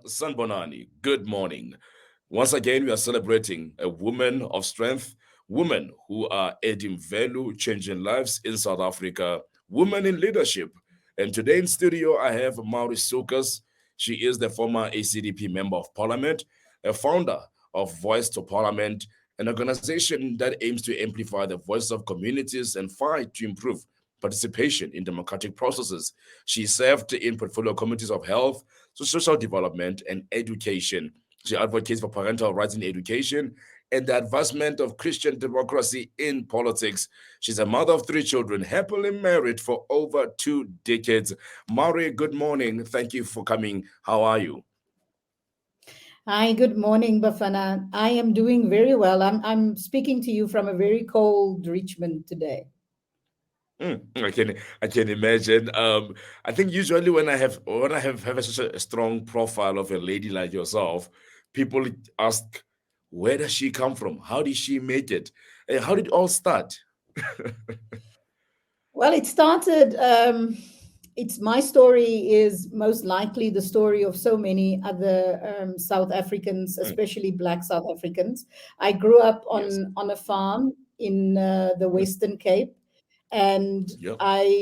Sanbonani, good morning. Once again, we are celebrating a woman of strength, women who are adding value, changing lives in South Africa, women in leadership. And today in studio, I have Mauri Sukers. She is the former ACDP Member of Parliament, a founder of Voice to Parliament, an organization that aims to amplify the voice of communities and fight to improve participation in democratic processes. She served in portfolio committees of health, social development, and education. She advocates for parental rights in education and the advancement of Christian democracy in politics. She's a mother of 3 children, happily married for over 2 decades. Mauri, good morning. Thank you for coming. How are you? Hi, good morning, Bafana. I am doing very well. I'm speaking to you from a very cold Richmond today. I can imagine. I think usually when I have such a strong profile of a lady like yourself, people ask, where does she come from? How did she make it? How did it all start? Well, it started. It's my story is most likely the story of so many other South Africans, Mm, especially Black South Africans. I grew up yes. on a farm in the Mm, Western Cape, and yep.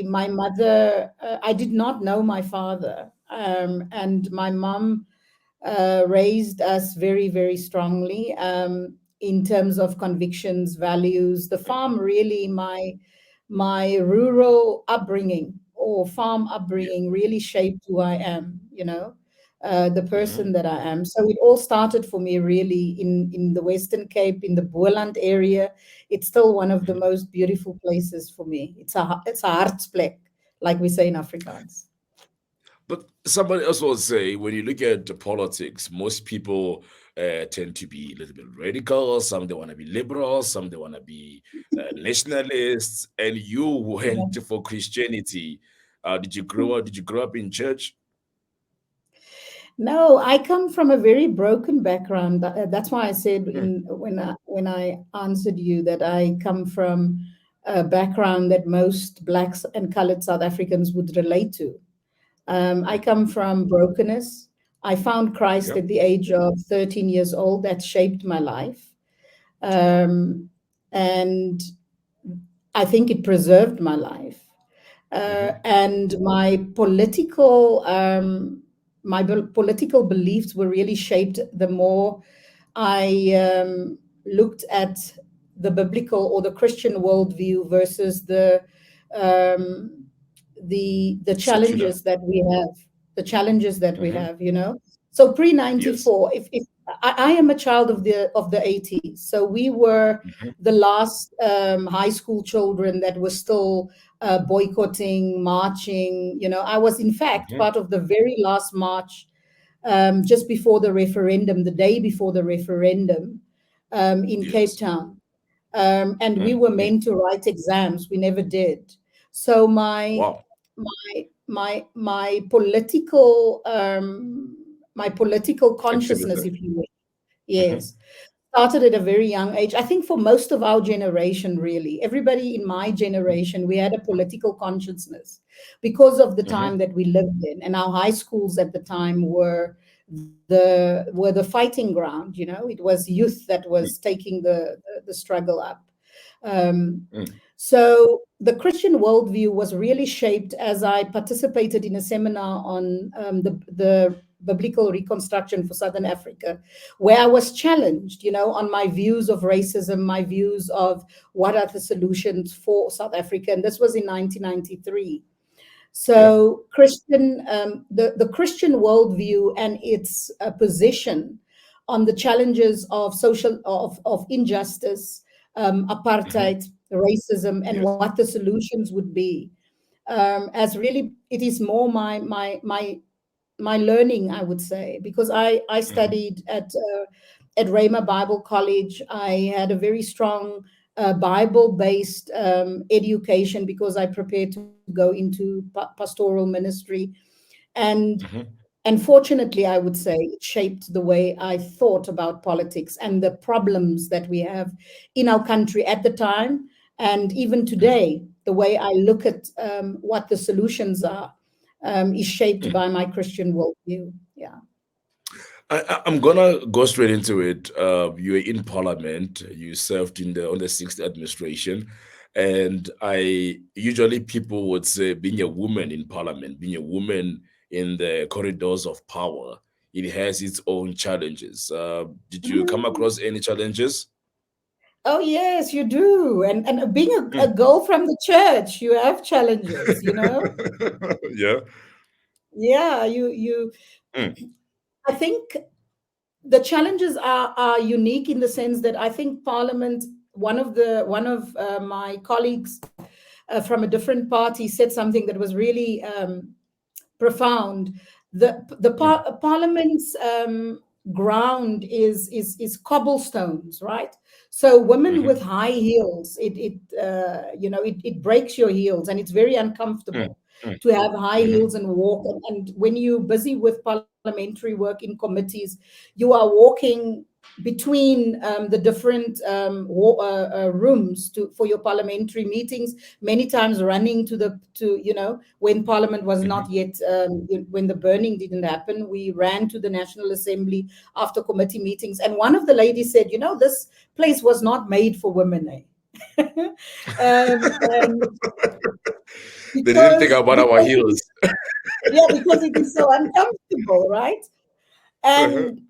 my mother. I did not know my father, and my mom raised us very, very strongly in terms of convictions, values. The farm really, my rural upbringing or farm Yeah. upbringing really shaped who I am, the Hmm. person that I am. So it all started for me really in the Western Cape, in the Boland area. It's still one of the Hmm. most beautiful places for me. It's a hartsplek, like we say in Afrikaans. But somebody else will say, when you look at the politics, most people tend to be a little bit radical. Some they want to be liberal, some they want to be nationalists, and you went for Christianity. Did you grow up? Did you grow up in church? No, I come from a very broken background. That's why I said Mm, when I answered you that I come from a background that most blacks and colored South Africans would relate to. I mhm. come from brokenness. I found Christ Yep. at the age of 13 years old. That shaped my life. Um, and I think it preserved my life. Hmm. And my political beliefs were really shaped the more I looked at the biblical or the Christian worldview versus um, the Secular. challenges that we have, the challenges that we Hmm. have, So pre Yes. 94, if I am a child of the 80s, so we were Hmm. the last high school children that were still boycotting, marching. I was in fact Hmm. part of the very last march just before the referendum, the day before the referendum in Cape Yes. Town. And we Mm, were mm. meant to write exams. We never did. So Wow. my political consciousness, Activism. if you will, Hmm. yes, started at a very young age. I think for most of our generation, really, everybody in my generation, we had a political consciousness because of the Hmm. time that we lived in, and our high schools at the time were the fighting ground. It was youth that was taking the struggle up. Um, Mm, so the Christian worldview was really shaped as I participated in a seminar on the biblical reconstruction for Southern Africa, where I was challenged, on my views of racism, my views of what are the solutions for South Africa. And this was in 1993. yeah. So the Christian worldview and its position on the challenges of social of injustice, Hmm. apartheid, racism, and Yes. what the solutions would be, as really it is more my learning, I would say, because I Hmm. studied at Rhema Bible College. I had a very strong Bible-based education because I prepared to go into pastoral ministry, and Hmm. fortunately, I would say it shaped the way I thought about politics and the problems that we have in our country at the time and even Hmm. today. the way I look at what the solutions are is shaped by my Christian worldview. Yeah. I'm gonna go straight into it. You were in Parliament. You served in the on the sixth administration, and I usually people would say being a woman in Parliament, being a woman in the corridors of power, it has its own challenges. Did you come Mm. across any challenges? Oh yes, you do. And being a Mm. girl from the church, you have challenges, Yeah. Yeah, you Mm, I think the challenges are unique in the sense that I think Parliament, one of my colleagues from a different party said something that was really profound. mm, Parliament's ground is cobblestones, right? So women with mhm, high heels, it breaks your heels, and it's very mm, uncomfortable mm, to have high mhm, heels and walk. And when you're busy with parliamentary work in committees, you are walking between the different rooms for your parliamentary meetings, many times running to when parliament was not mhm, yet when the burning didn't happen, we ran to the National Assembly after committee meetings, and one of the ladies said, this place was not made for women, eh? And They didn't think because about our because it heels. is, yeah, because it is so uncomfortable, right? Uh-huh. And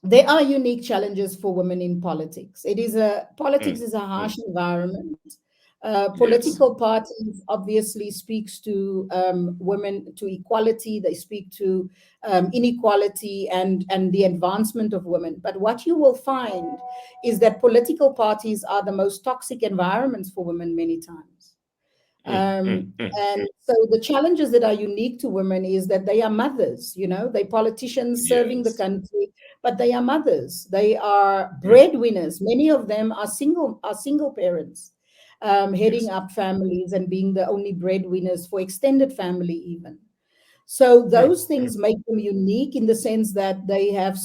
there are unique challenges for women in politics. Politics Mm, is a mm. harsh environment. Yes. Political parties obviously speaks to women, to equality. They speak to inequality and the advancement of women. But what you will find is that political parties are the most toxic environments for women many times. Mm, mm, mm, And mm. so the challenges that are unique to women is that they are mothers, they politicians serving the Yes. country, but they are mothers. They are Mm, breadwinners. Many of them are single parents, heading yes. up families and being the only breadwinners for extended family even. So Mm, those mm, things make them unique in the sense that they have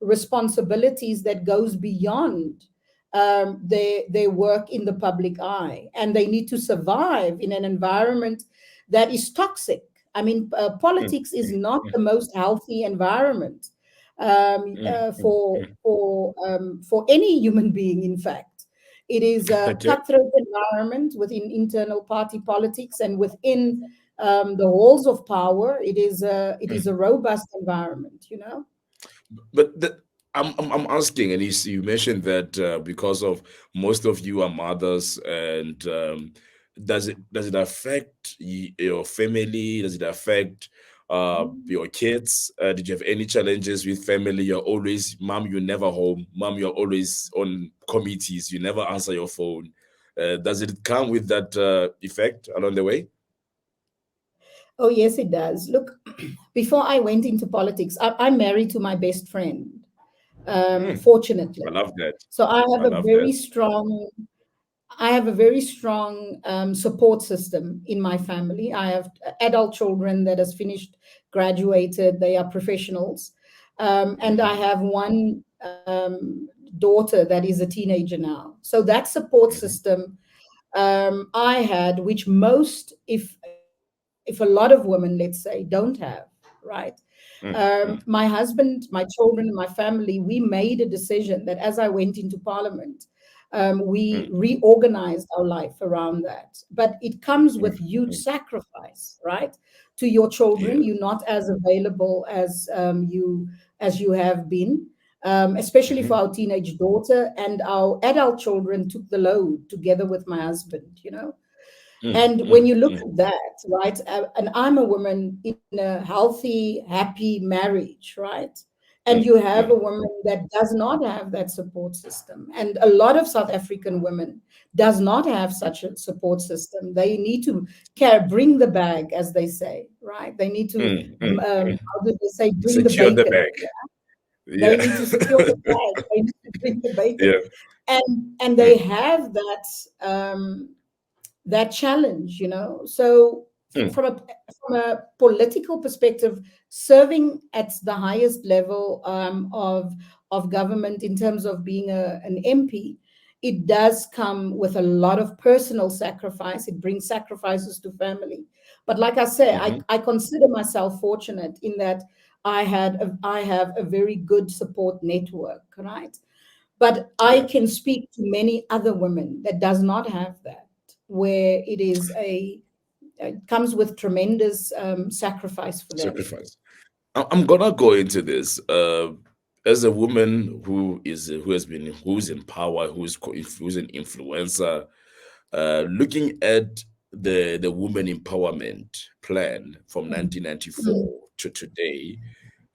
responsibilities that goes beyond their work in the public eye, and they need to survive in an environment that is toxic. I mean, mm, politics is mm, not mm, the most healthy environment mm, mm, for mm. any human being. In fact, it is a Okay. cutthroat environment within internal party politics and within the halls of power. It is a Mm. robust environment. But I'm asking, and you mentioned that because of most of you are mothers, and does it affect your family? Does it affect your kids? Did you have any challenges with family? You're always mom. You're never home. Mom, you're always on committees. You never answer your phone. Does it come with that effect along the way? Oh, yes, it does. Look, before I went into politics, I'm married to my best friend, Mm, fortunately. I love that. So I I have a love very that. strong I have a very strong support system in my family. I have adult children that has finished, graduated. They are professionals, and I Hmm. have one daughter that is a teenager now. So that support Hmm. system I had, which most, if a lot of women, let's say, don't have, right? Mm, My mm, husband, my children, and my family, we made a decision that as I went into parliament, we mm, reorganized our life around that. But it comes mm, with huge mm. sacrifice, right? To your children, Yeah. you're not as available as you have been. Especially for Mhm. our teenage daughter, and our adult children took the load together with my husband. Mm, And when mm, you look mm, at that, right, and I'm a woman in a healthy, happy marriage, right? And you mm, have a mm, woman that does not have that support system. And a lot of South African women does not have such a support system. They need to bring the bag, as they say, right? They need to, mm, mm, mm. how do they say, bring the Secure the bacon. bag. They Yeah. need to secure the bag. They need to bring the bacon. Yeah. And they Mm, have that challenge. So mm, from a political perspective, serving at the highest level of government in terms of being an MP it does come with a lot of personal sacrifice. It brings sacrifices to family. But like I say, Mm-hmm. I consider myself fortunate in that I have a very good support network, right? But I Yeah. can speak to many other women that does not have that, where it comes with tremendous sacrifice for them. Sacrifice. I'm gonna go into this. As a woman who's in power, who's an influencer, looking at the woman empowerment plan from Mm. 1994 Mm. to today,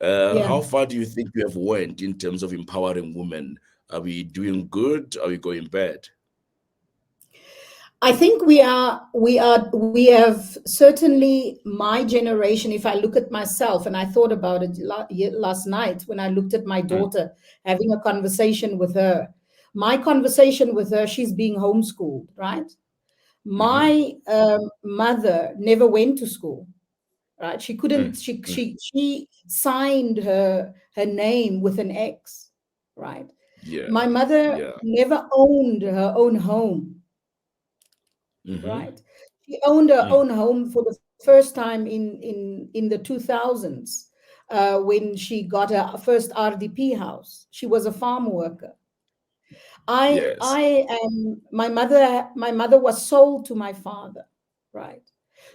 Yeah. how far do you think we have went in terms of empowering women? Are we doing good? Are we going bad? I think we have certainly my generation. If I look at myself, and I thought about it last night when I looked at my Mm, daughter, having a conversation with her. My conversation with her, she's being homeschooled, right? mm-hmm, My mother never went to school, right? She mm, couldn't. mm. She signed her name with an X, right? Yeah, My mother yeah. never owned her own home, Mm-hmm, right? She owned her mm. own home for the first time in the 2000s, when she got her first RDP house. She was a farm worker. Yes. I am my mother was sold to my father, right?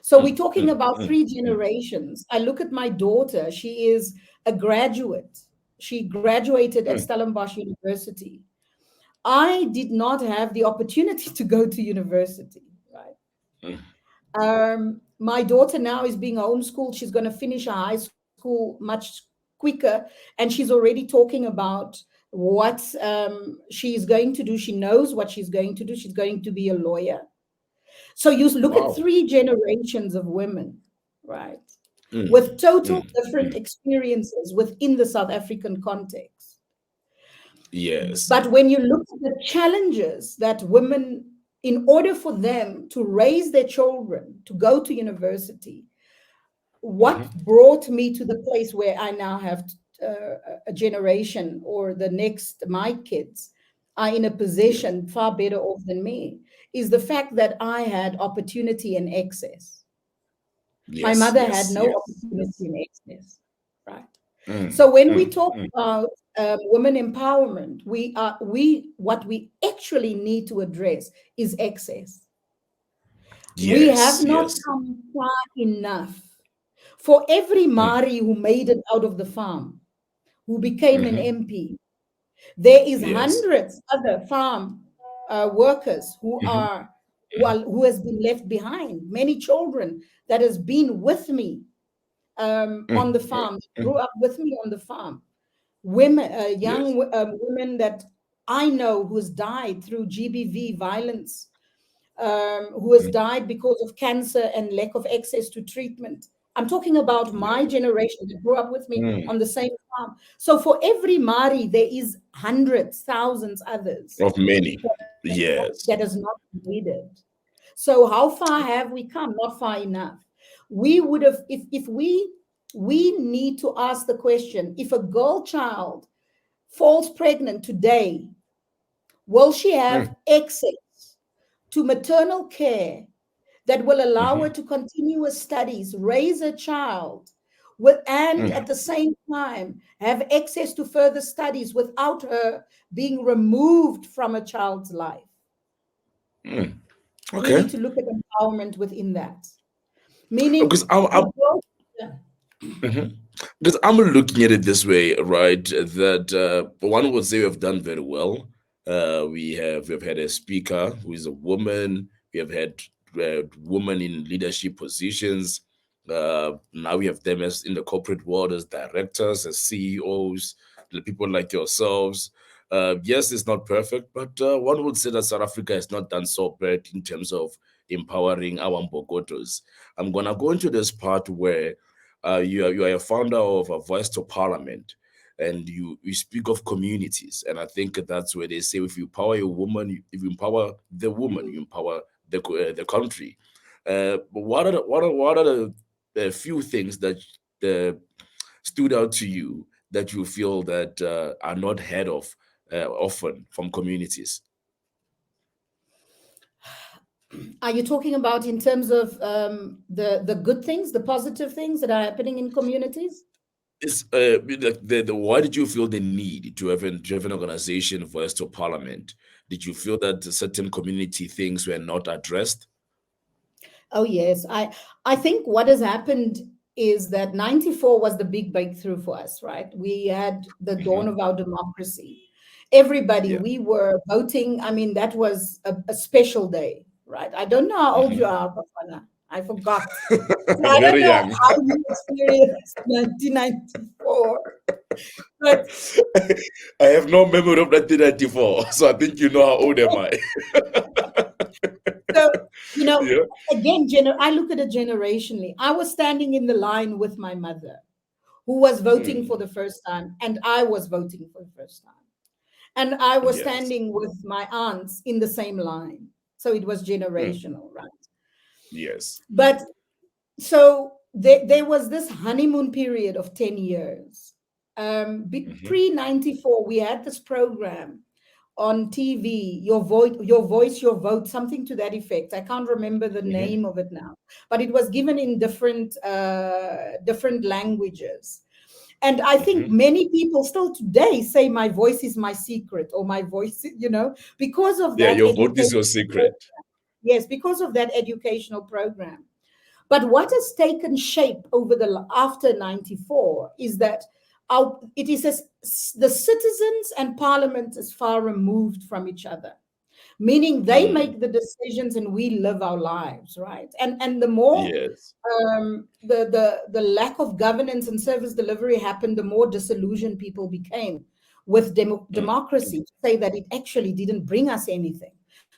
So we're Mm, talking mm, about mm, three mm. generations. I look at my daughter, she is a graduate. She graduated at Mm, Stellenbosch University. I did not have the opportunity to go to university, right? mm. My daughter now is being homeschooled. She's going to finish her high school much quicker, and she's already talking about what she's going to do. She knows what she's going to do. She's going to be a lawyer. So you look at Wow. three generations of women, right, with Mm, total mm, different mm. experiences within the South African context. Yes. But when you look at the challenges that women, in order for them to raise their children to go to university, what Mm-hmm. brought me to the place where I now have a generation, or the next, my kids are in a Yes. position far better off than me, is the fact that I had opportunity and access. My Yes. mother had Yes. no Yes. opportunity Yes. and access, right? Mm, So when we mm, talk mm. about women empowerment, we what we actually need to address is access. We have Yes. not Yes. come far enough. For every Mm, Mari who made it out of the farm, who became an mm-hmm. MP, there is Yes. hundreds other farm workers Mm-hmm. who has been left behind. Many children that has been with me on Mm, the mm, farm, mm. grew up with me on the farm. Women, Yes. young women that I know who's died through GBV violence, who has Mm, died because of cancer and lack of access to treatment. I'm talking about my yes. generation that grew up with me Mm. on the same farm. So for every Mari, there is hundreds, thousands others Of many. that Yes. has not made it. So how far have we come? Not far enough. We would have, if we need to ask the question: if a girl child falls pregnant today, will she have Mm, access to maternal care that will allow her mm-hmm. to continue her studies, raise a child, with, and Mm, at the same time have access to further studies without her being removed from a child's life? mm. We Okay. need to look at empowerment within that. Meaning, Because I'm, a girl, yeah. mhm. Because I'm looking at it this way, right? That one would say we have done very well. We've had a speaker who is a woman. We have had women in leadership positions. Now we have them as in the corporate world as directors, as CEOs, the people like yourselves. Yes, it's not perfect, but one would say that South Africa has not done so bad in terms of empowering our Mbogotos. I'm gonna go into this part where you are a founder of a Voice to Parliament, and you speak of communities, and I think that's where they say if you empower a woman, if you empower the woman, you empower the country. But what are the few things that uh, stood out to you that you feel that are not heard of often from communities? Are you talking about in terms of the good things, the positive things that are happening in communities? Is why did you feel the need to have an organization for us to parliament? Did you feel that certain community things were not addressed? Oh yes, I think what has happened is that 94 was the big breakthrough for us, right? We had the dawn Hmm. of our democracy. Everybody, Yeah. we were voting. I mean, that was a special day, right? I don't know how old you Hmm. are, Bafana. I forgot. So I don't Very know young. how you experienced 1994, but I have no memory of 1994, so I think you know how old am I. so, you know, Yeah. again, I look at it generationally. I was standing in the line with my mother, who was voting for Mm. the first time, and I was voting for the first time. And I was Yes. standing with my aunts in the same line. So it was Mm. generational, right? Yes. But so there was this honeymoon period of 10 years. Hmm. Pre 94, we had this program on TV, your vote, something to that effect. I can't remember the Hmm. name of it now, but it was given in different languages. And I think Hmm. many people still today say my voice is my secret, or my voice, because of Yeah, that your vote is education. your secret. Yes, because of that educational program. But what has taken shape over the after 94 is that it is the citizens and parliament is far removed from each other, meaning they Mm. make the decisions and we live our lives, right? And the more Yes. the lack of governance and service delivery happened, the more disillusioned people became with Mm. democracy, to say that it actually didn't bring us anything.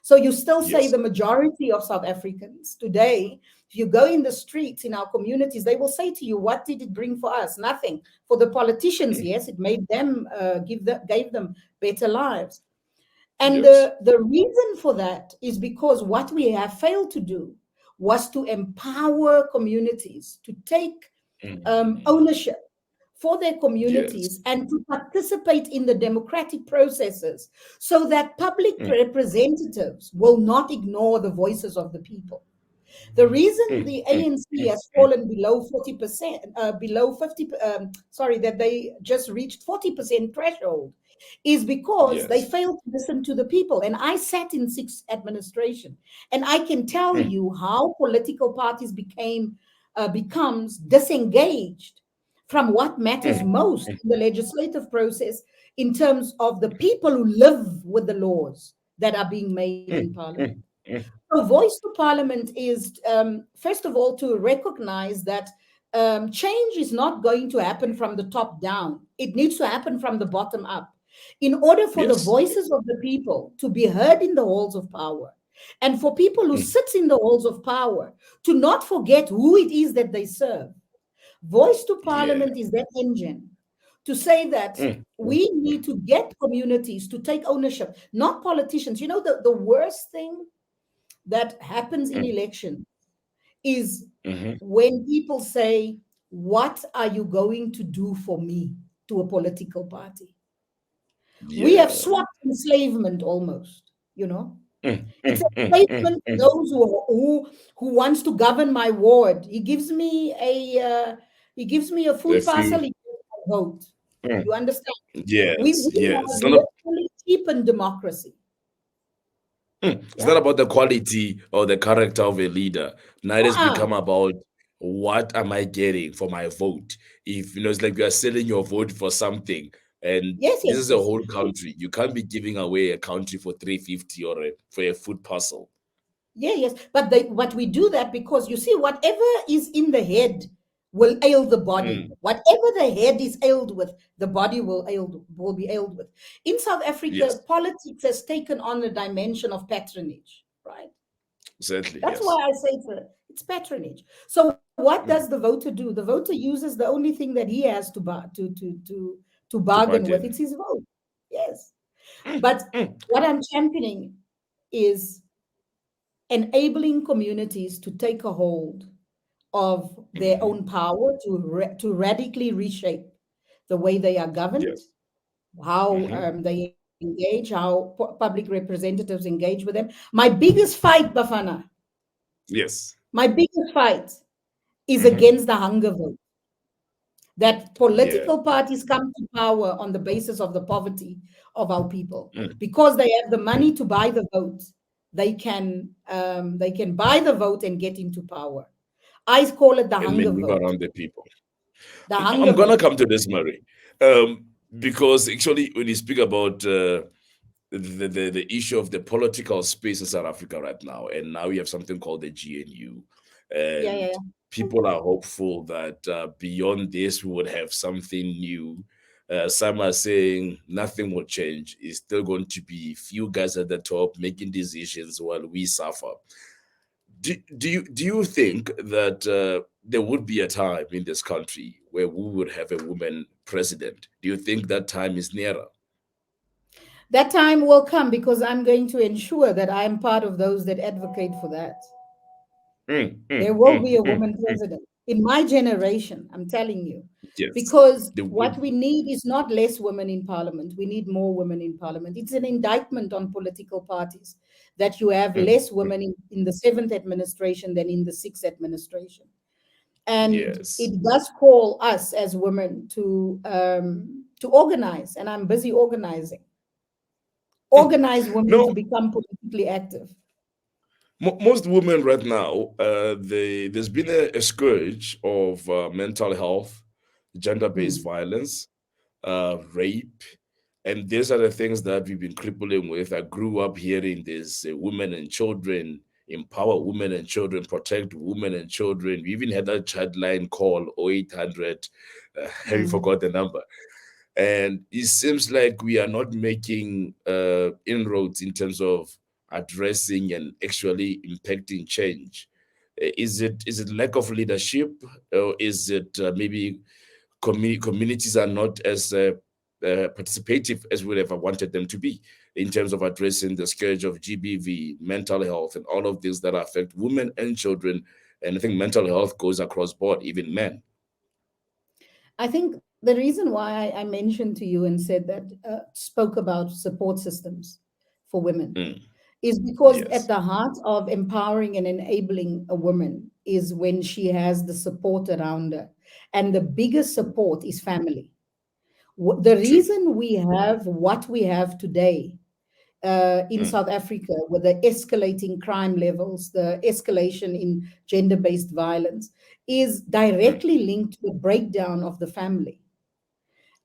So you still say Yes. the majority of South Africans today, if you go in the streets in our communities, they will say to you, "What did it bring for us? Nothing." For the politicians, Mm. yes, it made them gave them better lives. And Yes. the reason for that is because what we have failed to do was to empower communities to take Mm. ownership for their Yes. communities and to participate in the democratic processes, so that public Mm. representatives will not ignore the voices of the people. The reason Mm. the Mm. ANC Mm. has Mm. fallen below 40%, below 50, sorry, that they just reached 40% threshold, is because they Yes. failed to listen to the people. And I sat in six administration, and I can tell Mm. you how political parties becomes disengaged from what matters Mm. most Mm. in the legislative process, in terms of the people who live with the laws that are being made in Mm. parliament. Mm. Mm. So, voice to parliament is, first of all, to recognize that change is not going to happen from the top down. It needs to happen from the bottom up. In order for the Yes. voices of the people to be heard in the halls of power, and for people who Mm. sit in the halls of power to not forget who it is that they serve, voice to Yeah. parliament is that engine to say that Mm. Mm. we need to get communities to take ownership, not politicians. You know, the worst thing that happens in Mm. election is Mhm. when people say, "What are you going to do for me?" to a political party. We have Yeah. swapped enslavement almost, you know. Mm. It's Mm. Mm. Mm. enslavement to Mm. those who wants to govern my ward. He gives me a A food few. parcel, he gets my vote. Mm. You understand? We Yes. Yes. have literally cheapened democracy. It's Yeah. not about the quality or the character of a leader. Now it has Uh-uh. become about what am I getting for my vote? If it's like you are selling your vote for something, and Yes, this yes, is a yes. whole country. You can't be giving away a country for 350 or for a food parcel. Yeah, yes. But we do that because, you see, whatever is in the head will ail the body. Mm. Whatever the head is ailed with, the body will be ailed with. In South Africa, Yes. politics has taken on a dimension of patronage, right? Certainly. That's Yes. why I say it's patronage. So what does the Mm. voter do? The voter uses the only thing that he has to To bargain with. bargain. It's his vote. Yes. Mm. But Mm. what I'm championing is enabling communities to take a hold of their Mhm. own power, to radically reshape the way they are governed, Yes. how Mhm. they engage, how public representatives engage with them. My biggest fight, Bafana, Yes. my biggest fight is Hmm. against the hunger vote. That Yeah. political parties come to power on the basis of the poverty of our people, Mm. because they have the Mm. money to buy the vote. They can buy the vote and get into power. I call it the And then hunger move vote. around the people. The hunger I'm gonna vote. come to this, Mary, um, because actually, when you speak about the issue of the political space in South Africa right now, and now we have something called the GNU, Yeah, yeah, and yeah. people are hopeful that beyond this we would have something new. Some are saying nothing will change. It's still going to be few guys at the top making decisions while we suffer. Do you think that there would be a time in this country where we would have a woman president? Do you think that time is nearer? That time will come, because I'm going to ensure that I am part of those that advocate for that. Mm, There mm, will mm, be a mm, woman mm. president in my generation, I'm telling you. Yes, Because there what would we be. need is not less women in parliament, we need more women in parliament. It's an indictment on political parties that you have Mm, less mm. women in the seventh administration than in the sixth administration. And Yes. it does call us as women to organize, and I'm busy organizing. Mm. Organize women to No, become politically active. most women right now, there's been a scourge of mental health, gender-based Mm, violence, rape, and these are the things that we've been crippling with. I grew up hearing this: women and children, empower women and children, protect women and children. We even had a headline call 0800. Have you mm. forgot the number? And it seems like we are not making inroads in terms of addressing and actually impacting change. Is it lack of leadership, or is it maybe communities are not as participative as we ever wanted them to be in terms of addressing the scourge of GBV, mental health, and all of these that affect women and children? And I think mental health goes across board, even men. I think the reason why I mentioned to you and said that, spoke about support systems for women, Mm, is because at yes. the heart of empowering and enabling a woman is when she has the support around her. And the biggest support is family. The True. reason we have what we have today in Mm, South Africa, with the escalating crime levels, the escalation in gender based violence, is mm, directly linked to the breakdown of the family.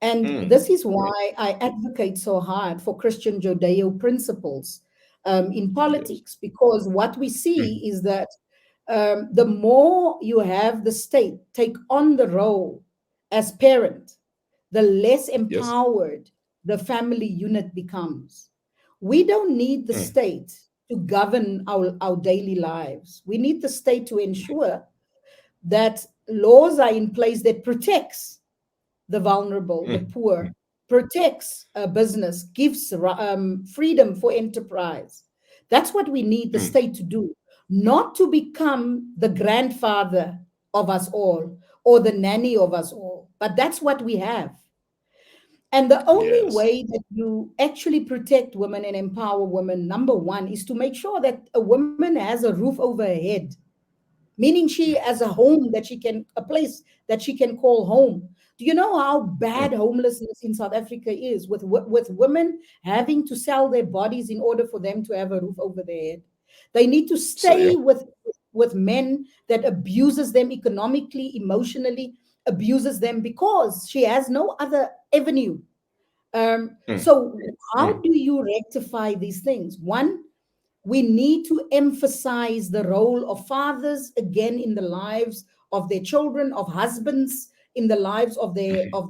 And mm. this is why I advocate so hard for Christian Judeo principles in Yes. politics, because what we Mm, see is that the more you have the state take on the role as parent, the less yes. empowered the family unit becomes. We don't need the Mm, state to govern our daily lives. We need the state to ensure that laws are in place that protects the vulnerable, the mm, poor, protects a business, gives freedom for enterprise. That's what we need the mm. state to do, not to become the grandfather of us all or the nanny of us all. But that's what we have. And the only Yes. way that you actually protect women and empower women, number one, is to make sure that a woman has a roof over her head, meaning she Mm, has a home that a place that she can call home. Do you know how mm. bad homelessness in South Africa is, with women having to sell their bodies in order for them to have a roof over their head? They need to So yeah. stay with men that abuses them economically, emotionally, abuses them, because she has no other avenue. Mm, So how mm, do you rectify these things? One, we need to emphasize the role of fathers again in the lives of their children, of husbands in the lives of mhm.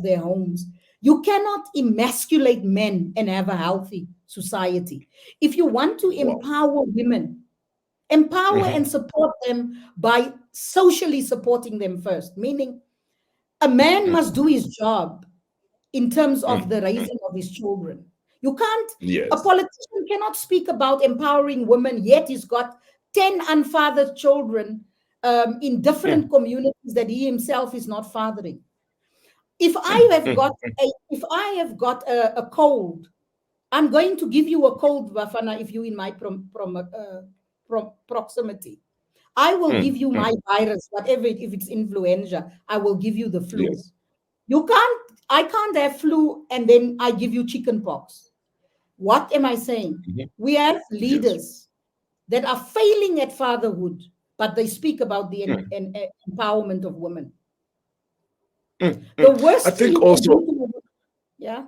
their homes. You cannot emasculate men and have a healthy society. If you want to Wow. empower women, empower Mhm, and support them by socially supporting them first, meaning a man mm, must do his job in terms of mm, the mm. raising of his children. You can't, a Yes. politician cannot speak about empowering women, yet he's got 10 unfathered children in Mm, different communities that he himself is not fathering. If I mm, have mm, got if I have got a cold I'm going to give you a cold, Bafana, if you're in my proximity. I will give you my virus, whatever, if it's influenza, I will give you the flu. Yes. I can't have flu and then I give you chicken pox. What am I saying? Mhm. We have Yes. leaders that are failing at fatherhood, but they speak about the Mm, empowerment of women. The I worst thing think you can do also to women, yeah.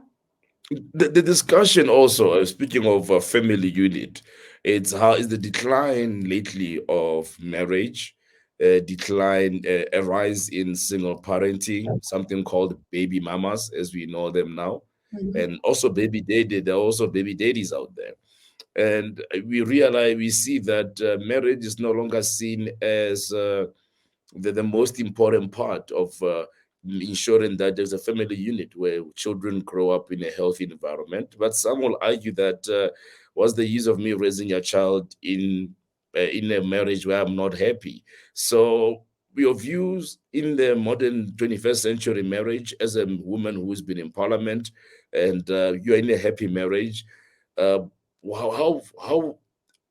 the discussion also, speaking of a family unit, it's how is the decline lately of marriage, decline, a rise in single parenting, something called baby mamas, as we know them now, Mhm. and also baby daddy. There are also baby daddies out there, and we realize we see that marriage is no longer seen as the most important part of ensuring that there's a family unit where children grow up in a healthy environment. But some will argue that what's the use of me raising a child in a marriage where I'm not happy? So your views in the modern 21st century marriage, as a woman who's been in parliament and you're in a happy marriage, uh, how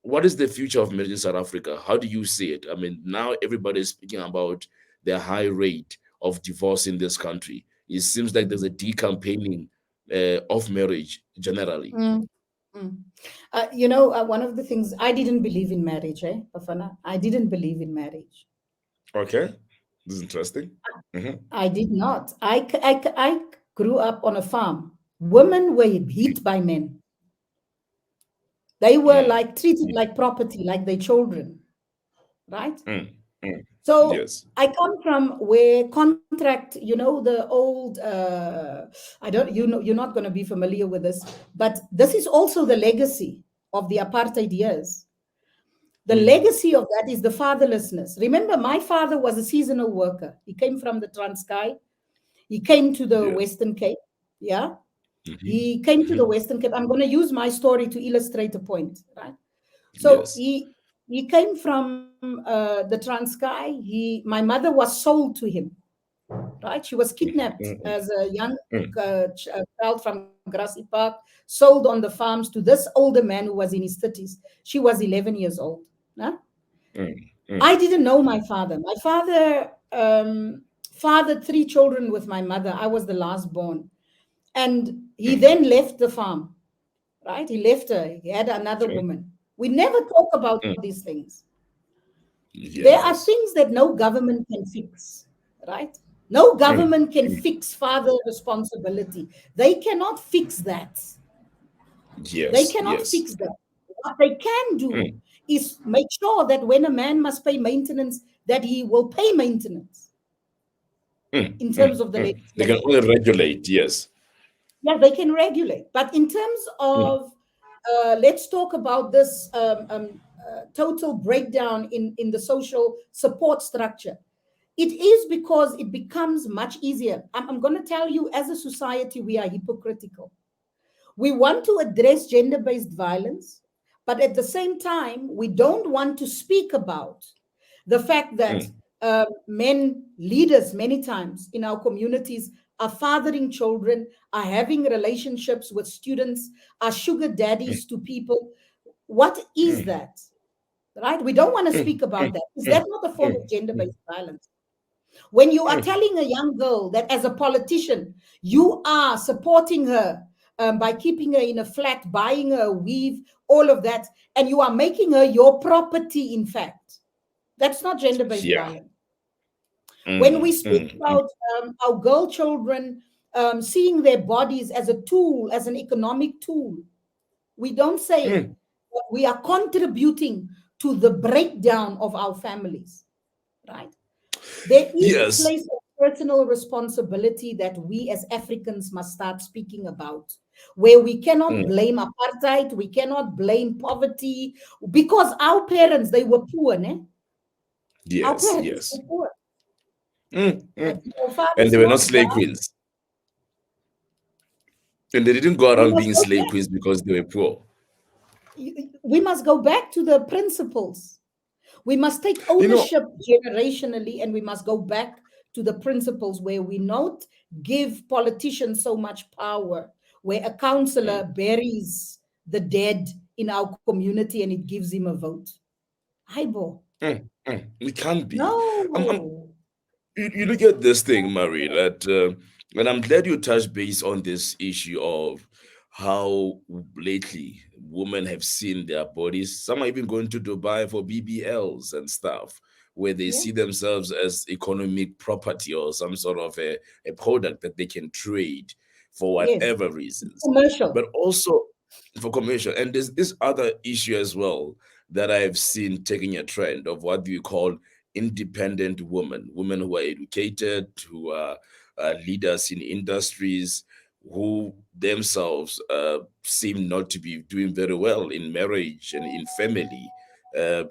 what is the future of marriage in South Africa? How do you see it? I mean, now everybody is speaking about the high rate of divorce in this country. It seems like there's a decampaigning of marriage generally. Mm, mm. One of the things, I didn't believe in marriage, Bafana. I didn't believe in marriage. Okay, this is interesting. Hmm. I did not. I grew up on a farm. Women were hit by men. They were Mm, like treated like property, like their children, right? mm, mm. So Yes. I come from where contract, the old, I don't, you're not going to be familiar with this, but this is also the legacy of the apartheid years. The Mm, legacy of that is the fatherlessness. Remember, my father was a seasonal worker. He came from the Transkei. He came to the yes. Western Cape. Yeah. Hmm. He came to the Hmm. Western Cape. I'm going to use my story to illustrate a point, right? So Yes. he came from the Transkei. My mother was sold to him, right? She was Mm, kidnapped mm, as a young mm, child from Grassy Park, sold on the farms to this older man who was in his 30s. She was 11 years old. Huh? mm, I mm, didn't know my father. My father fathered three children with my mother. I was the last born. And he mm. then left the farm, right? He left her. He had another Okay. woman. We never talk about Mm. these things. There are Yes. things that no government can fix, right? No Mm, government can mm. fix father responsibility. They cannot fix that. They Yes. cannot Yes. fix that. What they can do Mm, is make sure that when a man must pay maintenance, that he will pay maintenance mm, in terms mm, of the mm. They can legislation. only regulate. Yes. Yeah, they can regulate. But in terms Mm, of, let's talk about this total breakdown in the social support structure. It is because it becomes much easier. I'm going to tell you, as a society, we are hypocritical. We want to address gender based violence, but at the same time, we don't want to speak about the fact that mm, men, leaders, many times in our communities, are fathering children, are having relationships with students, are sugar mm, daddies to people. What is mm, that? Right? We don't want to mm, speak about mm, that. Is mm, that not a form of mm, gender mm, based violence? When you are mm. telling a young girl that as a politician, you are supporting her by keeping her in a flat, buying her a weave, all of that, and you are making her your property, in fact, that's not gender based Yeah. violence. When we Mm, speak mm, mm. about our girl children seeing their bodies as a tool, as an economic tool, we don't say Mm. that we are contributing to the breakdown of our families, right? There is a Yes. place of personal responsibility that we as Africans must start speaking about, where we cannot Mm. blame apartheid, we cannot blame poverty, because our parents, they were poor, ne? Our Yes. parents Yes. were poor. Mm, mm. Our And fathers they were not worked slave hard. queens. And they didn't go We around must being go slave back. queens because they were poor. We must go back to the principles. We must take You know, ownership generationally, and we must go back to the principles where we not give politicians so much power. where a mm, counselor buries the dead in our community and it gives him a vote. Aibo. It can't be. I'm No. you look at this thing, Marie, that and I'm glad you touched base on this issue of how lately women have seen their bodies. Some are even going to Dubai for BBLs and stuff, where they Yeah. see themselves as economic property or some sort of a product that they can trade for Yes. whatever reasons. Commercial. But also for commercial. And there's this other issue as well that I've seen taking a trend of what we call independent women, women who are educated, who are leaders in industries, who themselves seem not to be doing very well in marriage and in family.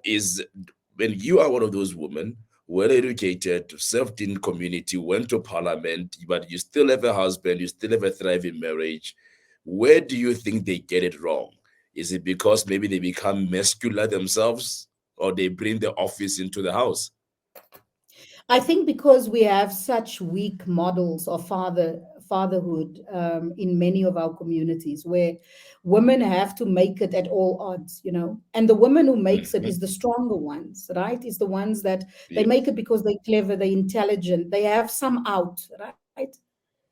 Is when you are one of those women, well educated, served in community, went to parliament, but you still have a husband, you still have a thriving marriage. Where do you think they get it wrong? Is it because maybe they become muscular themselves, or they bring the office into the house? I think because we have such weak models of fatherhood in many of our communities, where women have to make it at all odds, you know, and the woman who makes it Mhm. is the stronger ones, right? Is the ones that they Yes. make it because they're clever, they're intelligent, they have some out, right?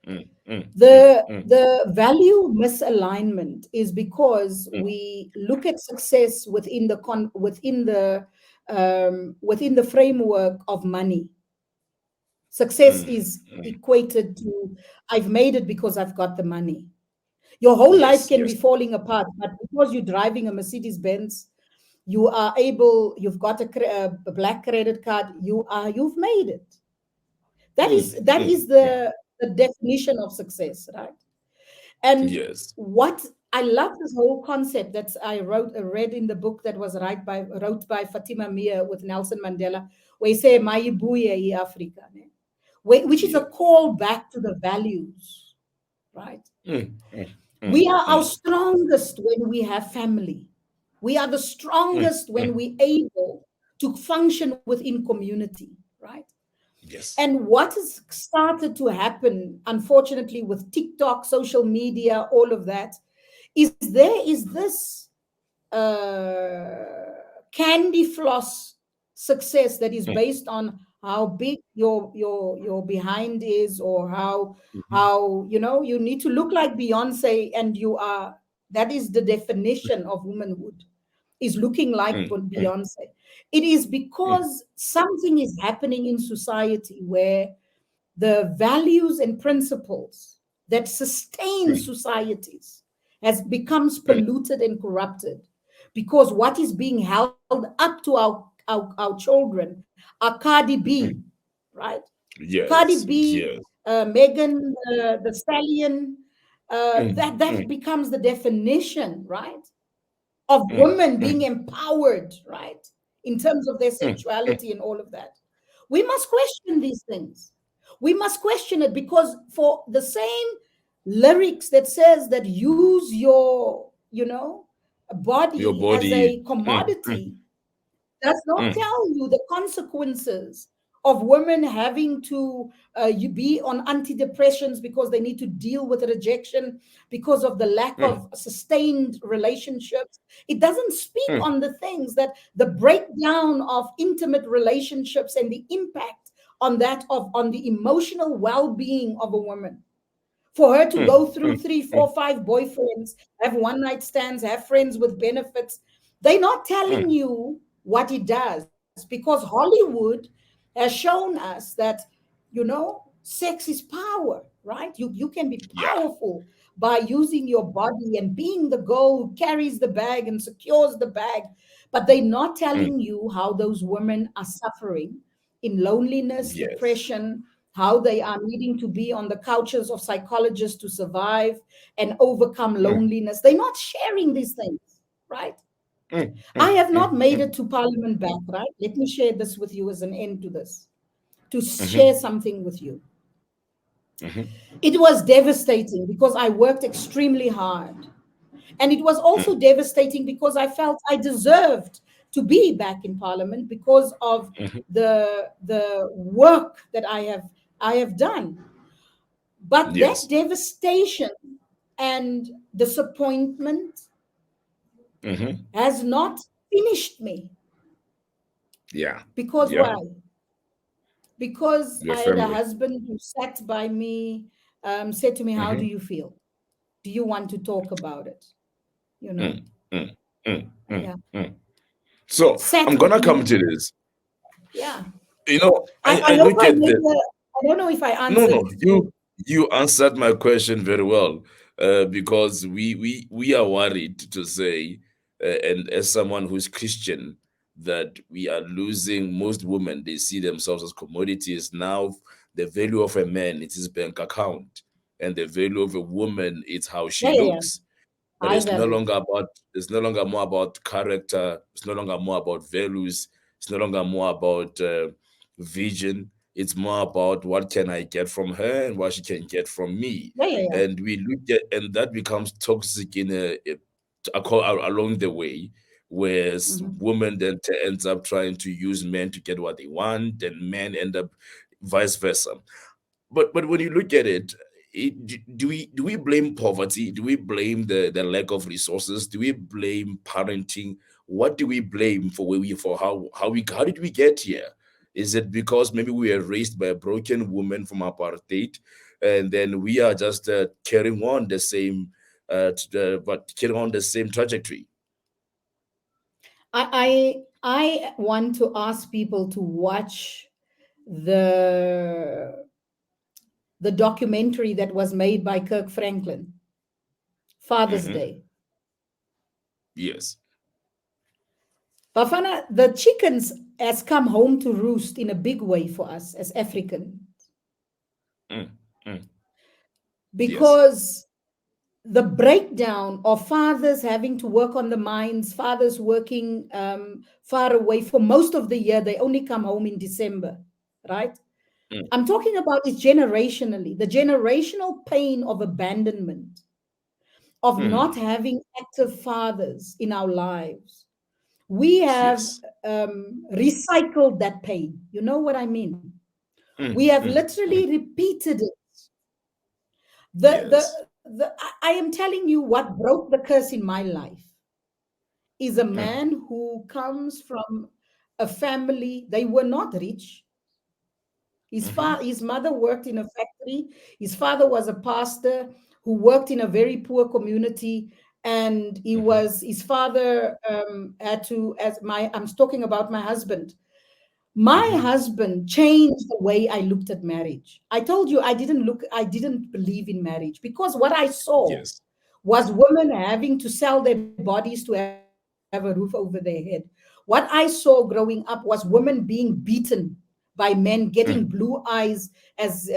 Mm, mm, mm, The value misalignment is because mm, we look at success within the framework of money. Success mm, is mm. equated to I've made it because I've got the money. Your whole life Yes, can be yes. falling apart, but because you're driving a Mercedes Benz, you've got a black credit card, you've made it. That Mm, is that mm, is mm. the definition of success, right? And Yes. what I love this whole concept that read in the book that was wrote by Fatima Mia with Nelson Mandela, where he say Maibuye Africa, ne? Which is a Yeah. call back to the values, right? Mm, mm, We mm, are our mm, strongest when we have family. We are the mm, strongest when mm. we able to function within community, right? Yes. And what has started to happen, unfortunately, with TikTok, social media, all of that, is this candy floss success that is Mm, based on how big your behind is, or mhm, how you need to look like Beyonce, and that is the definition of womanhood, is looking like mm, mm, Beyonce. It is mm, because something is happening in society where the values and principles that sustain mm, societies has becomes mm, polluted and corrupted, because what is being held up to our children are Cardi B, mm. right? Cardi Yes. B, Yes. Megan the Stallion, Mm, that mm, becomes the definition, right, of mm, women being mm, empowered, right, in terms of their mm, mm, sexuality and all of that. We must question these things. We must question it, because for the same lyrics that says that use your, your body as body. a Mm, mm, commodity, does not mm, tell you the consequences of women having to you be on antidepressants because they need to deal with rejection because of the lack mm, of sustained relationships. It doesn't speak mm, on the things that the breakdown of intimate relationships and the impact on the emotional well-being of a woman, for her to mm, go through mm, three, mm, four, five boyfriends, have one night stands, have friends with benefits. They're not telling mm. you what it does, because Hollywood has shown us that, sex is power, right? You can be Yeah. powerful by using your body and being the girl who carries the bag and secures the bag. But they're not Mm, telling you how those women are suffering in loneliness, yes. depression, how they are needing to be on the couches of psychologists to survive and overcome Mm, loneliness. They're not sharing these things, right? mm, I mm, have mm, not made mm. it to Parliament back, right? Let me share this with you as an end to this, to share Mhm, something with you. mhm, It was devastating because I worked extremely hard. And it was also mm, devastating because I felt I deserved to be back in Parliament because of mhm. the work that I have done. But that Yes. devastation And disappointment Mm-hmm. has not finished me. Yeah. Because Yeah. why? Because Your I had a family. husband who sat by me, said to me, "How do Mm-hmm. you feel? Do you want to talk about it?" You know, Mm, mm, mm, mm, yeah, mm. So I'm sat with gonna come me. to this. Yeah. You know, I I hope look I at made the the, I don't know if I no, answered no, you. you answered my question very well, because we are worried to say, and as someone who's Christian, that we are losing most women. They see themselves as commodities now. The value of a man is his bank account, and the value of a woman is how Yeah, she yeah, yeah. looks. But High it's no value. longer about. It's no longer more about character. It's no longer more about values. It's no longer more about vision. It's more about what can I get from her and what she can get from me. Yeah, yeah, yeah. And we look at, and that becomes toxic in along the way, where Mhm. women then ends up trying to use men to get what they want, and men end up vice versa. But when you look at it, do we blame poverty? Do we blame the lack of resources? Do we blame parenting? What do we blame for where we for how did we get here? Is it because maybe we were raised by a broken woman from apartheid, and then we are just carrying on the same but carrying on the same trajectory? I want to ask people to watch the the documentary that was made by Kirk Franklin, Father's Hmm. Day. Yes. Bafana, the chickens has come home to roost in a big way for us as African, Mm, mm, yes. because the breakdown of fathers having to work on the mines, fathers working far away for most of the year, they only come home in December, right? Mm, I'm talking about is generationally, the generational pain of abandonment, of not mm, having active fathers in our lives. We have yes. recycled that pain. You know what I mean? We Mm, have mm, literally mm, repeated it. yes. I am telling you what broke the curse in my life is a Mm, man who comes from a family, they were not rich. hmm. His mother worked in a factory. His father was a pastor who worked in a very poor community, and Hmm. his father had to, as my I'm talking about my husband. My Hmm. husband changed the way I looked at marriage. I told you I didn't believe in marriage because what I saw Yes. was women having to sell their bodies to have a roof over their head. What I saw growing up was women being beaten by men, getting blue Mm. eyes as,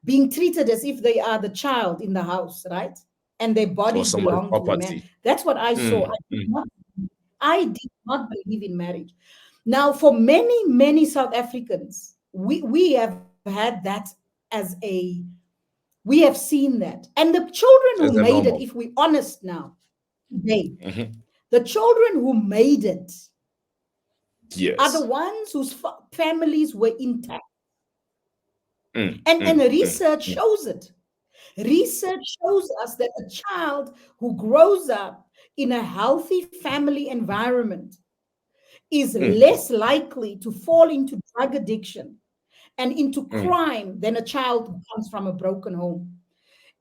being treated as if they are the child in the house, right? And their Or bodies somebody's belong to the man. property. That's what I saw. Mm, mm, I did not believe in marriage. Now, for many, many South Africans, we have had that as a, we have seen that. And the children who as a made it, normal. if we're honest now, today, Hmm. the children who made it are the Yes. ones whose families were intact. Mm, And mm, mm, research mm, shows it. Research shows us that a child who grows up in a healthy family environment is mm, less likely to fall into drug addiction and into mm. crime than a child who comes from a broken home.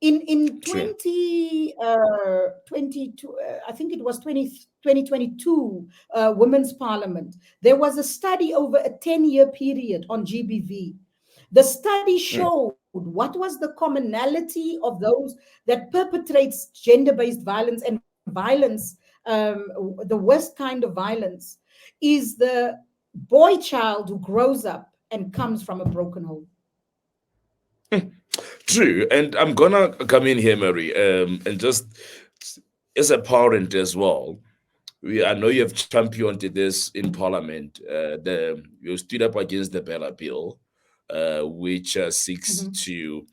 In True. 2022, I think it was 2022, Women's Parliament, there was a study over a 10-year period on GBV. The study Mm, showed what was the commonality of those that perpetrates gender-based violence and violence, the worst kind of violence, is the boy child who grows up and comes from a broken home. mm. True. And I'm gonna come in here, Mary, and just as a parent as well. I know you have championed this in Parliament. You stood up against the Bella Bill, which seeks Mhm, to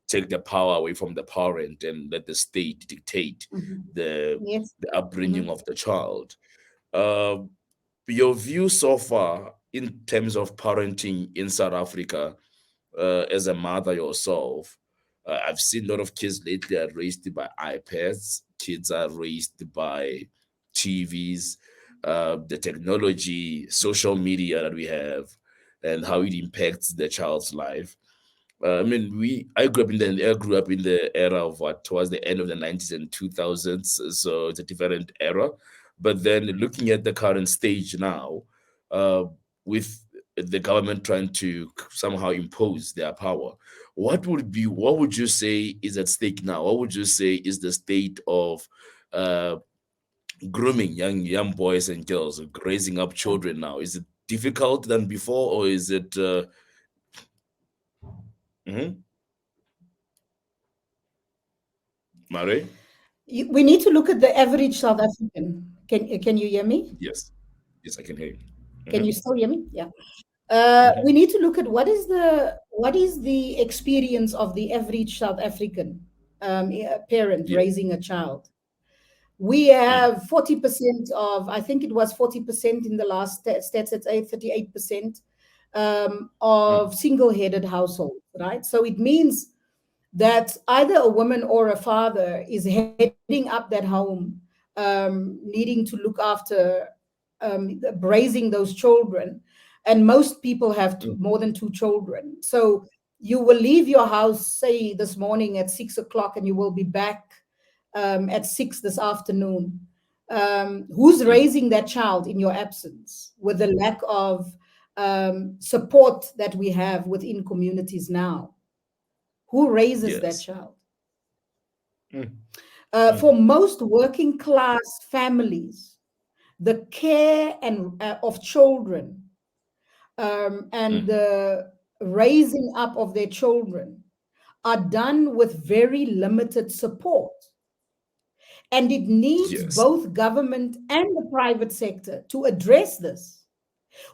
take the power away from the parent and let the state dictate mhm. the Yes. the upbringing Mhm. of the child. Uh, your view so far in terms of parenting in South Africa, as a mother yourself, I've seen a lot of kids lately are raised by iPads. Kids are raised by TVs, the technology, social media that we have, and how it impacts the child's life. I mean, I grew up in the era of what towards the end of the 90s and 2000s, so it's a different era. But then looking at the current stage now, uh, with the government trying to somehow impose their power, what would you say is at stake now? What would you say is the state of uh, grooming young boys and girls, raising up children now? Is it difficult than before, or is it? Mhm. Mare? We need to look at the average South African. Can you hear me? Yes. Yes, I can hear you. Can Mhm, you still hear me? Yeah. We mhm. need to look at what is the experience of the average South African parent Yeah. raising a child. We Mm, have 40% of, I think it was 40% in the last stats at 38% mm, of single-headed households, right? So it means that either a woman or a father is heading up that home, needing to look after, raising those children. And most people have mm, more than two children. So you will leave your house, say, this morning at 6 o'clock, and you will be back at 6 this afternoon. Who's mm. raising that child in your absence with the lack of support that we have within communities now? Who raises that Yes. child? Mm, For mm, most working class families, the care of children, and mm. the raising up of their children are done with very limited support. And it needs Yes. both government and the private sector to address this.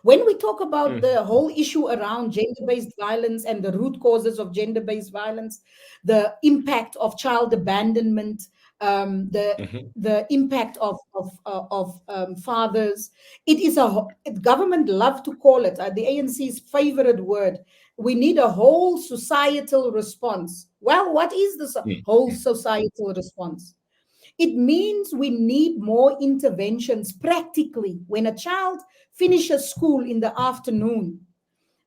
When we talk about Mm, the whole issue around gender based violence and the root causes of gender based violence, the impact of child abandonment, the mhm, impact of fathers, it is government love to call it the ANC's favorite word. We need a whole societal response. Well, what is this mm, whole mm, societal response? It means we need more interventions practically. When a child finishes school in the afternoon,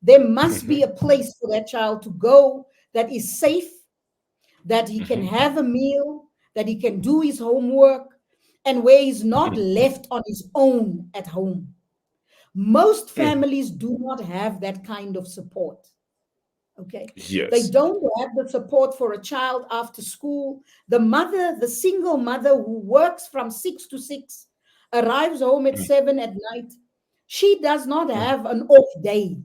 there must be a mhm, place for that child to go that is safe, that he can mhm, have a meal, that he can do his homework, and where he's not mm, mm, left on his own at home. Most mm. families do not have that kind of support. Okay. They Yes. don't have the support for a child after school. The mother, the single mother who works from 6 to 6, arrives home at Mm, 7 at night. She does not mm, have an off day,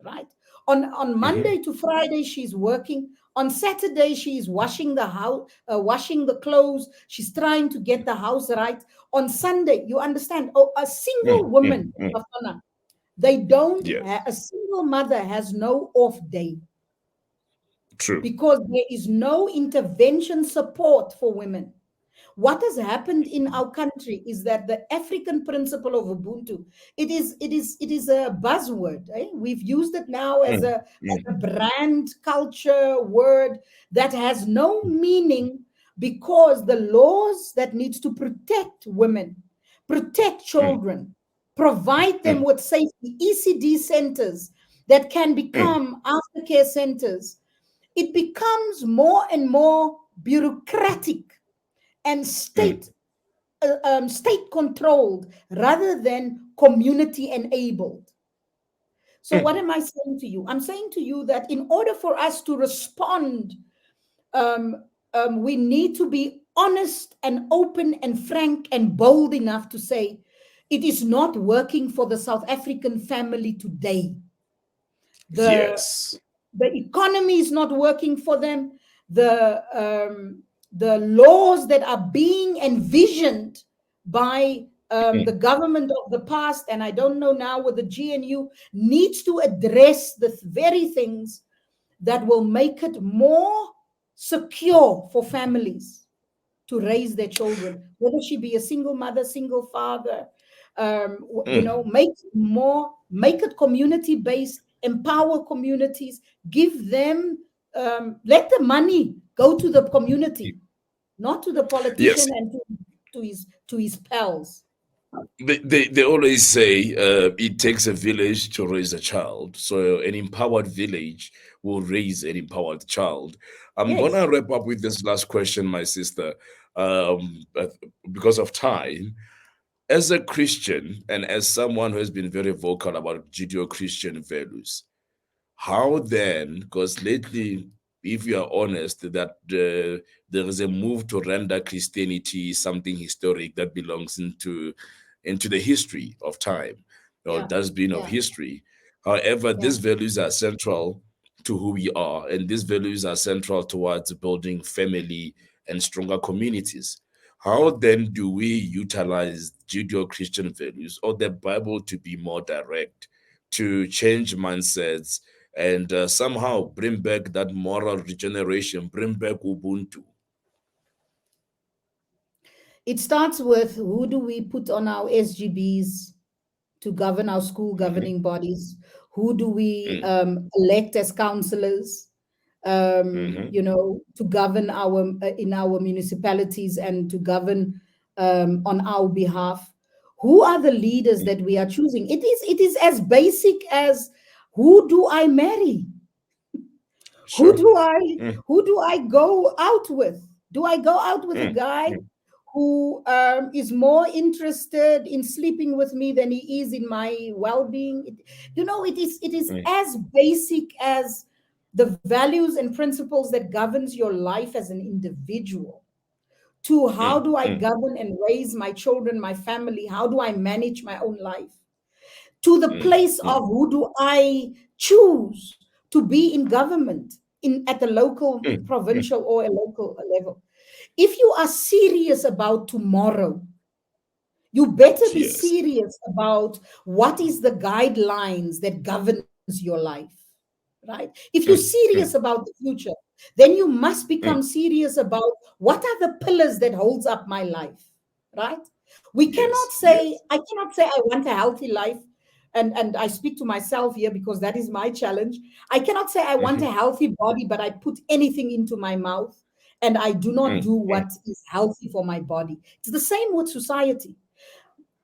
right? On mhm, Monday to Friday, she's working. On Saturday, she's washing the house, washing the clothes. She's trying to get the house right. On Sunday, you understand? Oh, a single mm, woman, mm, mm. Bafana, they don't Yes. have, a single mother has no off day True. because there is no intervention support for women. What has happened in our country is that the African principle of Ubuntu, it is a buzzword. Eh? We've used it now as Mm, a mm, brand culture word that has no meaning, because the laws that needs to protect women, protect mm, children, provide them mm, with safety, ECD centers that can mm, become aftercare centers, it becomes more and more bureaucratic and mm, state controlled rather than community enabled. So what mm. am I saying to you? I'm saying to you that in order for us to respond, um, we need to be honest and open and frank and bold enough to say it is not working for the South African family today. The Yes. the economy is not working for them. The laws that are being envisioned by the Mm, government of the past, and I don't know now with the GNU, needs to address the very things that will make it more secure for families to raise their children, whether she be a single mother, single father. mm, Make it community based, empower communities, give them let the money go to the community, not to the Yes, politician and to his pals. they always say it takes a village to raise a child. So an empowered village will raise an empowered child. I'm Yes. gonna wrap up with this last question, my sister, but because of time. As a Christian and as someone who has been very vocal about Judeo-Christian values, how then, because lately, if you are honest, that there is a move to render Christianity something historic that belongs into the history of time or Yeah. dustbin of Yeah. history. However, Yeah. these values are central to who we are, and these values are central towards building family and stronger communities. How then do we utilize Judeo-Christian values or the Bible to be more direct, to change mindsets, and somehow bring back that moral regeneration, bring back Ubuntu? It starts with, who do we put on our SGBs to govern our school Mhm, governing bodies? Who do we mm, elect as councillors? mhm, To govern in our municipalities and to govern on our behalf. Who are the leaders mm. that we are choosing? It is as basic as, who do I marry? Who Sure. do I Mm, who do I go out with? Do I go out with a mm, guy mm, who is more interested in sleeping with me than he is in my well-being? It is mm, as basic as the values and principles that governs your life as an individual, to how mm, do I mm, govern and raise my children, my family? How do I manage my own life? To the mm, place mm, of, who do I choose to be in government, in at the local, mm, mm. provincial, or a local level. If you are serious about tomorrow, you better be Yes. serious about what is the guidelines that governs your life, right? If you're Mm, serious mm, about the future, then you must become mm. serious about, what are the pillars that holds up my life, right? We cannot Yes. say, Yes. I cannot say I want a healthy life, and I speak to myself here because that is my challenge. I cannot say I want Mhm, a healthy body, but I put anything into my mouth and I do not mm, do mm, what is healthy for my body. It's the same with society.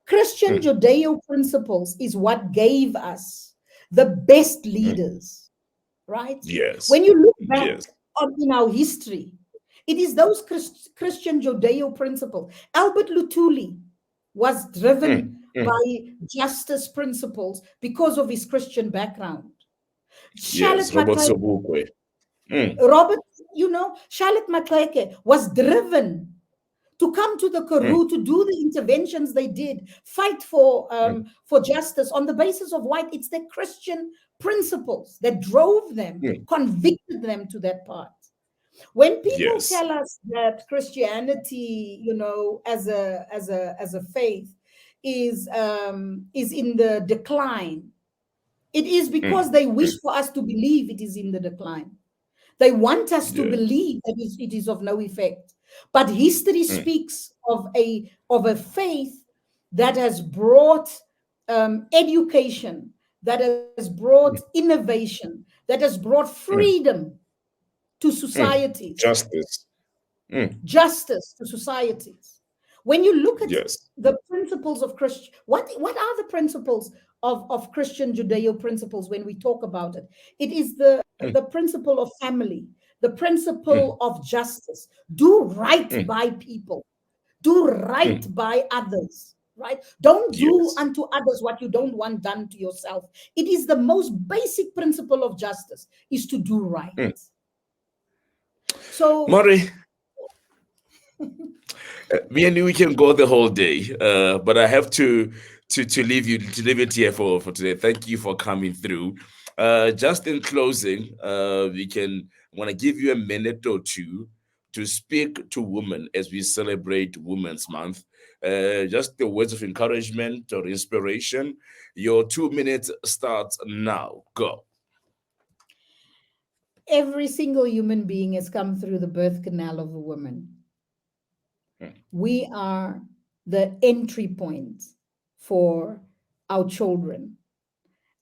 Christian mm. Judeo principles is what gave us the best Mm. leaders, right? Yes. When you look back Yes. in our history, it is those Christian Judeo principles. Albert Lutuli was Mm, driven mm. by justice principles because of his Christian background. Charlotte Yes. Robert Macleay, Sobukwe. Mm, Robert, Charlotte Macleay was driven to come to the mm, Karoo to do the interventions they did, fight mm, for justice on the basis of white. It's their Christian principles that drove them, mm. convicted them to that part. When people Yes. tell us that Christianity, as a faith, is in the decline, it is because Mm, they mm. wish for us to believe it is in the decline. They want us to Yeah. believe that it is of no effect. But history Mm, speaks of a faith that has brought education, that has brought mm, innovation, that has brought mm, freedom to mm. societies, Justice. Mm. justice to societies. When you look at Yes. the principles of Christian, what are the principles of Christian Judeo principles when we talk about it? It is the Mm, principle of family, the principle mm, of justice. Do right mm, by people, do right mm. by others, right? Don't do Yes. unto others what you don't want done to yourself. It is the most basic principle of justice, is to do right. Mm. So Murray, me and you, we can go the whole day, but I have to leave it here for today. Thank you for coming through. Just in closing, we can want to give you a minute or two to speak to women as we celebrate Women's Month. Just the words of encouragement or inspiration. Your 2 minutes starts now. Go. every single human being has come through the birth canal of a woman. Mm, We are the entry point for our children,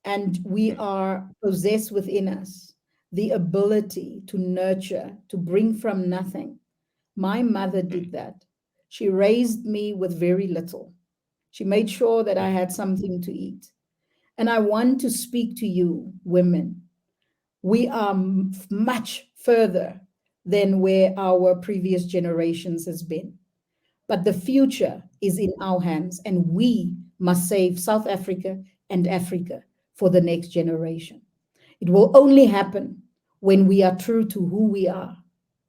and we mm, are possessed within us the ability to nurture, to bring from nothing. My mother Mm, did that. She raised me with very little. She made sure that I mm. had something to eat. And I want to speak to you, women. We are much further than where our previous generations has been. But the future is in our hands, and we must save South Africa and Africa for the next generation. It will only happen when we are true to who we are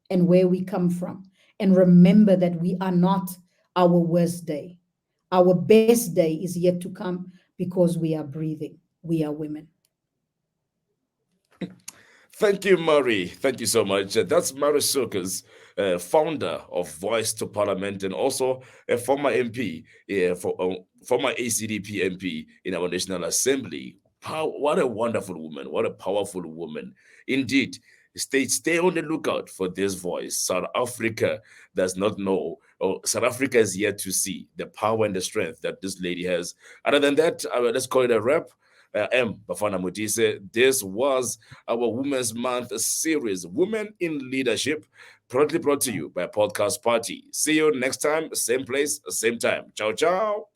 and where we come from. And remember that we are not our worst day. Our best day is yet to come because we are breathing. We are women. Thank you, Murray. Thank you so much. That's Murray Sukers, founder of Voice to Parliament and also a former MP, former ACDP MP in our National Assembly. What a wonderful woman. What a powerful woman. Indeed, stay on the lookout for this voice. South Africa does not know, or South Africa is yet to see the power and the strength that this lady has. Other than that, let's call it a wrap. M. Bafana Mutise. This was our Women's Month series, Women in Leadership, proudly brought to you by Podcast Party. See you next time, same place, same time. Ciao, ciao.